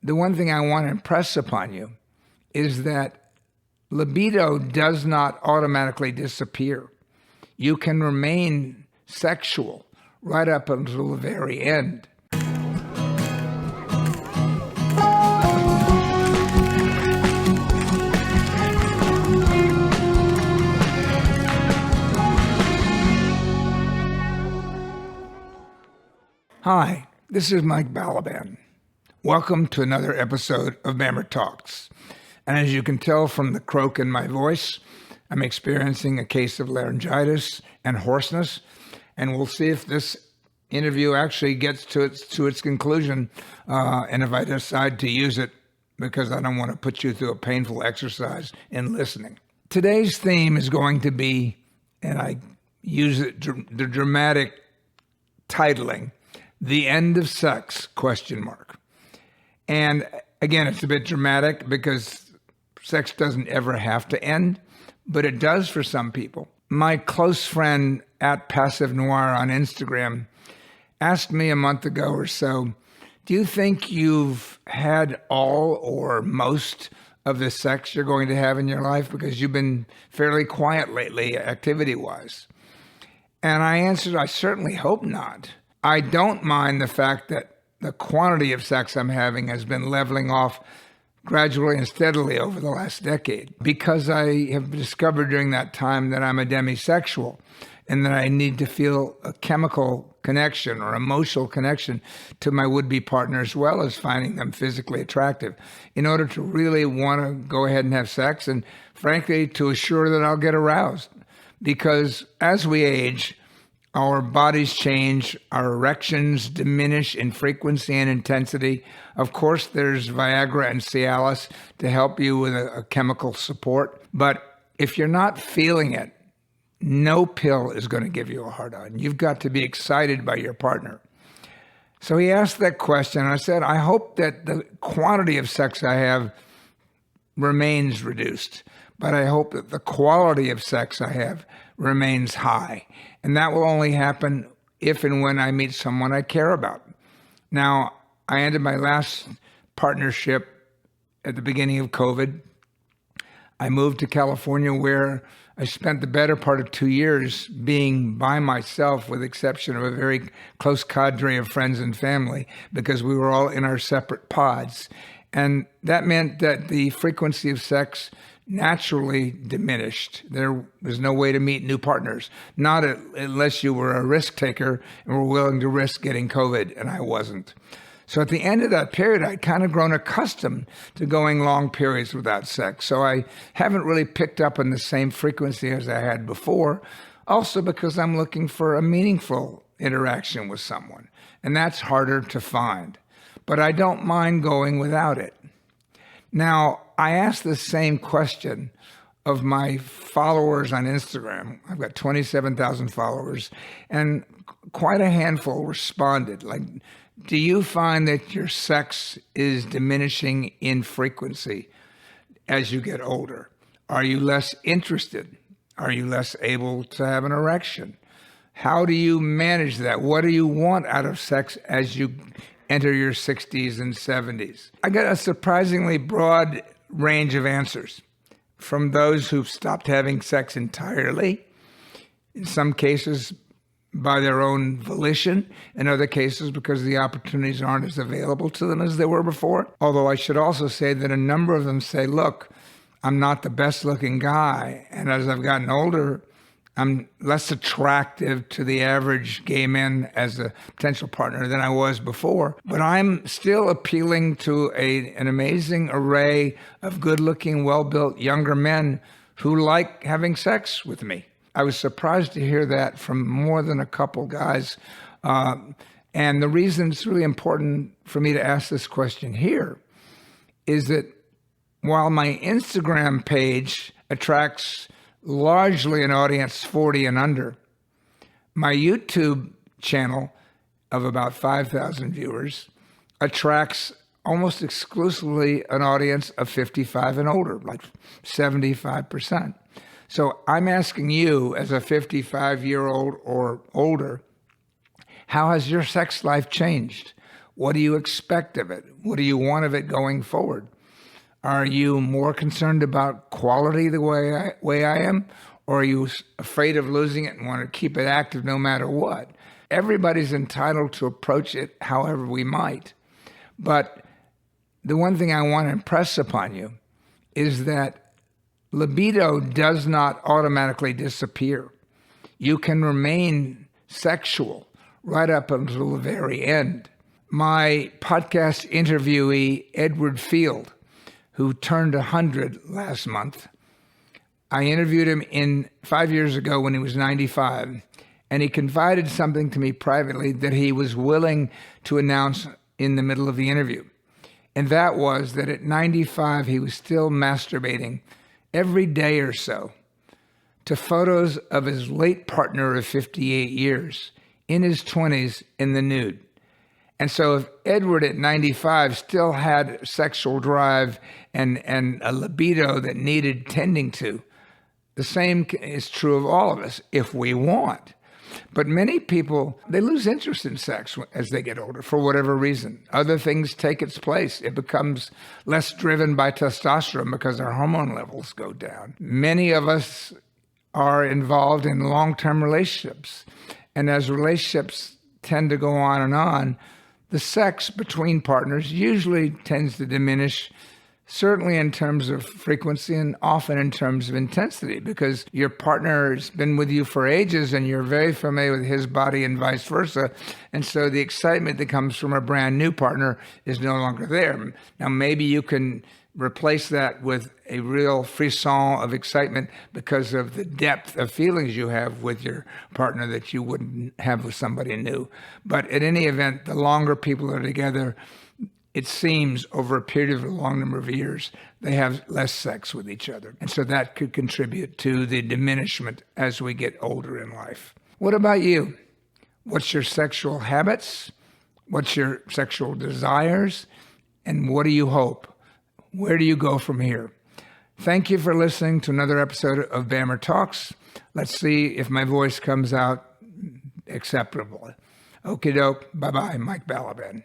the one thing I want to impress upon you is that libido does not automatically disappear. You can remain sexual right up until the very end. Hi, this is Mike Balaban. Welcome to another episode of BAMMER Talks. And as you can tell from the croak in my voice, I'm experiencing a case of laryngitis and hoarseness, and we'll see if this interview actually gets to its conclusion, and if I decide to use it, because I don't want to put you through a painful exercise in listening. Today's theme is going to be, and I use it, the dramatic titling, "The End of Sex?" ? And again, it's a bit dramatic because sex doesn't ever have to end, but it does for some people. My close friend at Passive Noir on Instagram asked me a month ago or so, do you think you've had all or most of the sex you're going to have in your life? Because you've been fairly quiet lately, activity-wise. And I answered, I certainly hope not. I don't mind the fact that the quantity of sex I'm having has been leveling off gradually and steadily over the last decade, because I have discovered during that time that I'm a demisexual and that I need to feel a chemical connection or emotional connection to my would-be partner, as well as finding them physically attractive, in order to really want to go ahead and have sex, and frankly, to assure that I'll get aroused. Because as we age, our bodies change, our erections diminish in frequency and intensity. Of course, there's Viagra and Cialis to help you with a chemical support. But if you're not feeling it, no pill is going to give you a hard-on. You've got to be excited by your partner. So he asked that question. I said, I hope that the quantity of sex I have remains reduced, but I hope that the quality of sex I have remains high. And that will only happen if and when I meet someone I care about. Now, I ended my last partnership at the beginning of COVID. I moved to California, where I spent the better part of 2 years being by myself, with the exception of a very close cadre of friends and family, because we were all in our separate pods. And that meant that the frequency of sex naturally diminished. There was no way to meet new partners, not unless you were a risk taker and were willing to risk getting COVID, and I wasn't. So at the end of that period, I'd kind of grown accustomed to going long periods without sex. So I haven't really picked up on the same frequency as I had before, also because I'm looking for a meaningful interaction with someone, and that's harder to find. But I don't mind going without it. Now, I asked the same question of my followers on Instagram. I've got 27,000 followers, and quite a handful responded. Like, do you find that your sex is diminishing in frequency as you get older? Are you less interested? Are you less able to have an erection? How do you manage that? What do you want out of sex as you enter your 60s and 70s? I got a surprisingly broad range of answers, from those who've stopped having sex entirely, in some cases by their own volition, in other cases because the opportunities aren't as available to them as they were before. Although I should also say that a number of them say, look, I'm not the best looking guy, and as I've gotten older, I'm less attractive to the average gay man as a potential partner than I was before, but I'm still appealing to an amazing array of good-looking, well-built younger men who like having sex with me. I was surprised to hear that from more than a couple guys. And the reason it's really important for me to ask this question here is that while my Instagram page attracts largely an audience 40 and under, my YouTube channel of about 5,000 viewers attracts almost exclusively an audience of 55 and older, like 75%. So I'm asking you, as a 55-year-old or older, how has your sex life changed? What do you expect of it? What do you want of it going forward? Are you more concerned about quality the way I am? Or are you afraid of losing it and want to keep it active no matter what? Everybody's entitled to approach it however we might. But the one thing I want to impress upon you is that libido does not automatically disappear. You can remain sexual right up until the very end. My podcast interviewee, Edward Field, who turned 100 last month, I interviewed him 5 years ago when he was 95, and he confided something to me privately that he was willing to announce in the middle of the interview. And that was that at 95, he was still masturbating every day or so to photos of his late partner of 58 years in his 20s in the nude. And so if Edward at 95 still had sexual drive and a libido that needed tending to, the same is true of all of us if we want. But many people, they lose interest in sex as they get older for whatever reason. Other things take its place. It becomes less driven by testosterone because our hormone levels go down. Many of us are involved in long-term relationships. And as relationships tend to go on, the sex between partners usually tends to diminish, certainly in terms of frequency and often in terms of intensity, because your partner has been with you for ages and you're very familiar with his body and vice versa. And so the excitement that comes from a brand new partner is no longer there. Now, maybe you can replace that with a real frisson of excitement because of the depth of feelings you have with your partner that you wouldn't have with somebody new. But at any event, the longer people are together, it seems over a period of a long number of years, they have less sex with each other. And so that could contribute to the diminishment as we get older in life. What about you? What's your sexual habits? What's your sexual desires? And what do you hope? Where do you go from here? Thank you for listening to another episode of BAMMER Talks. Let's see if my voice comes out acceptable. Okie doke. Bye-bye. Mike Balaban.